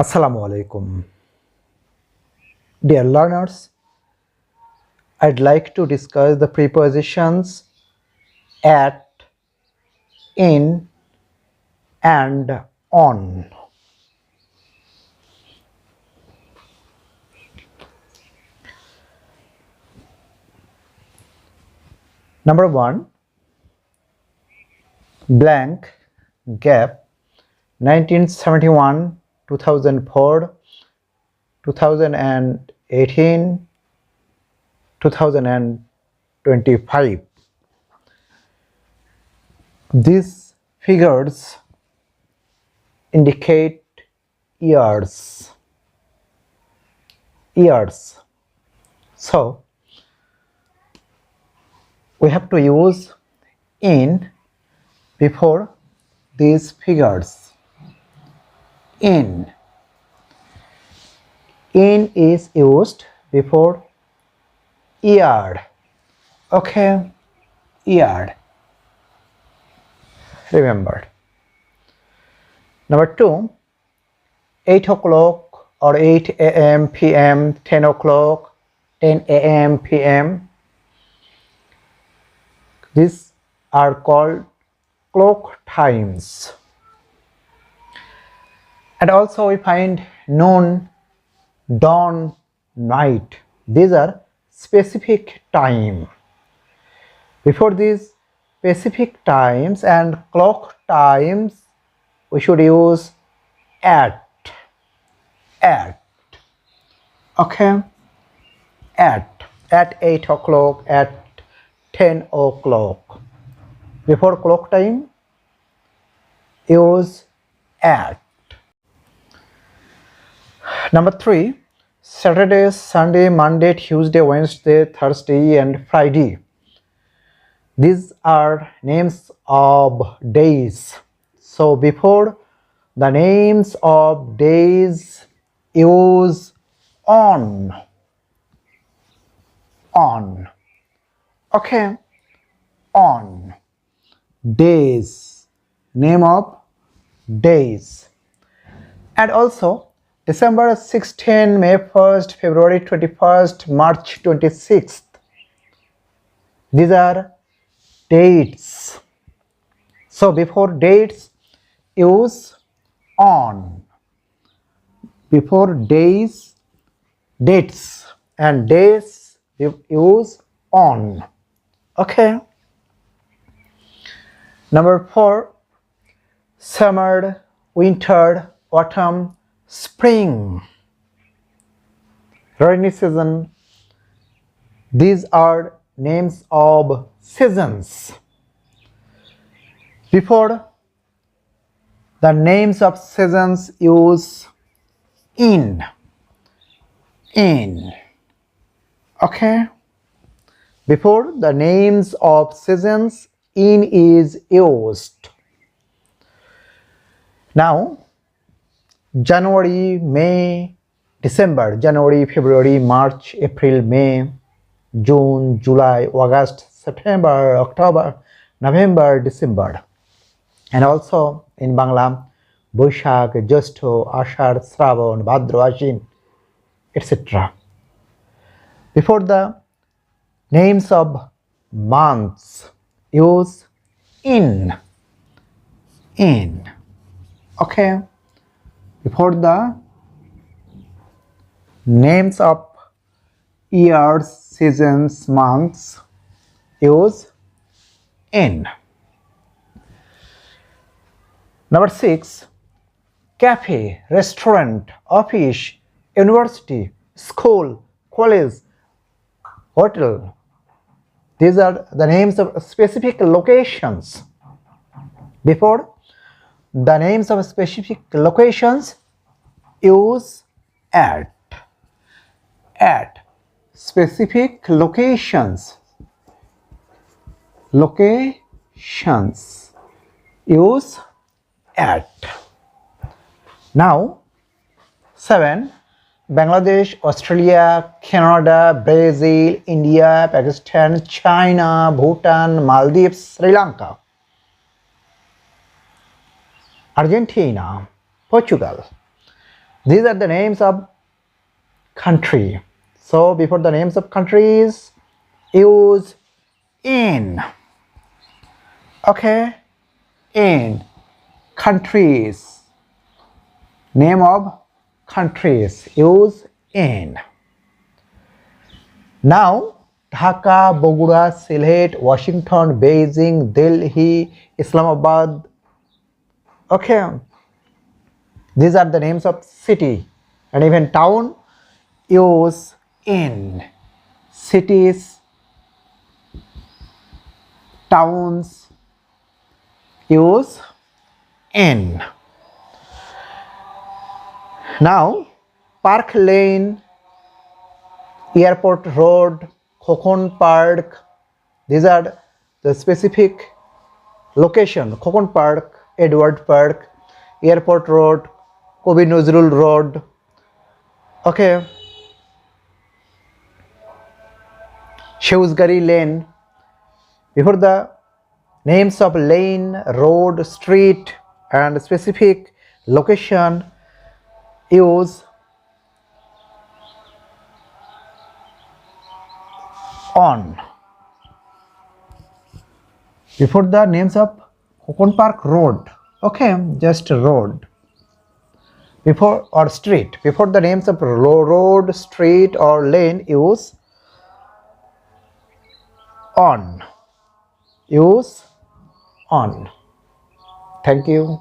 Assalamu alaikum. Dear learners, I'd like to discuss the prepositions at, in, and on. Number 1, blank, gap, 1971, 2004, 2018, 2025. These figures indicate years. So, we have to use in before these figures. In is used before year. Okay, year. Remembered. Number 2, 8 o'clock or 8 a.m. p.m., 10 o'clock, 10 a.m. p.m. These are called clock times. And also we find noon, dawn, night. These are specific time. Before these specific times and clock times, we should use at. Okay, at 8 o'clock, at 10 o'clock. Before clock time, use at. Number 3, Saturday, Sunday, Monday, Tuesday, Wednesday, Thursday, and Friday. These are names of days. So before the names of days, use on. Okay, on. Days, name of days. And also December 16, May 1st, February 21st, March 26th. These are dates. So before dates, use on. Before days, dates, and days, use on. Okay. Number 4, summer, winter, autumn, spring, rainy season. These are names of seasons. Before the names of seasons, use in. Okay. Before the names of seasons, in is used. Now, January, May, December, January, February, March, April, May, June, July, August, September, October, November, December. And also in Bangla, Boishak, Jyeshtho, Ashar, Shravan, Bhadra, Ashin, etc. Before the names of months, use in. Okay. Before the names of years, seasons, months, use in. Number 6, cafe, restaurant, office, university, school, college, hotel. These are the names of specific locations. Before the names of specific locations, use at. Specific locations. Use at. Now 7, Bangladesh, Australia, Canada, Brazil, India, Pakistan, China, Bhutan, Maldives, Sri Lanka, Argentina, Portugal. These are the names of country. So before the names of countries, use in. Okay, in countries. Name of countries, use in. Now Dhaka, Bogura, Sylhet, Washington, Beijing, Delhi, Islamabad. Okay, these are the names of city, and even town use in. Cities, towns use in. Now Park Lane, Airport Road, Khokon Park, these are the specific location. Khokon Park, Edward Park, Airport Road, Kobi Nozrul Road. Okay, Shewsgari Lane. Before the names of lane, road, street and specific location, use on. Before the names of Khokon Park Road, okay, just road. Before or street, before the names of road, street or lane, use on. Use on. Thank you.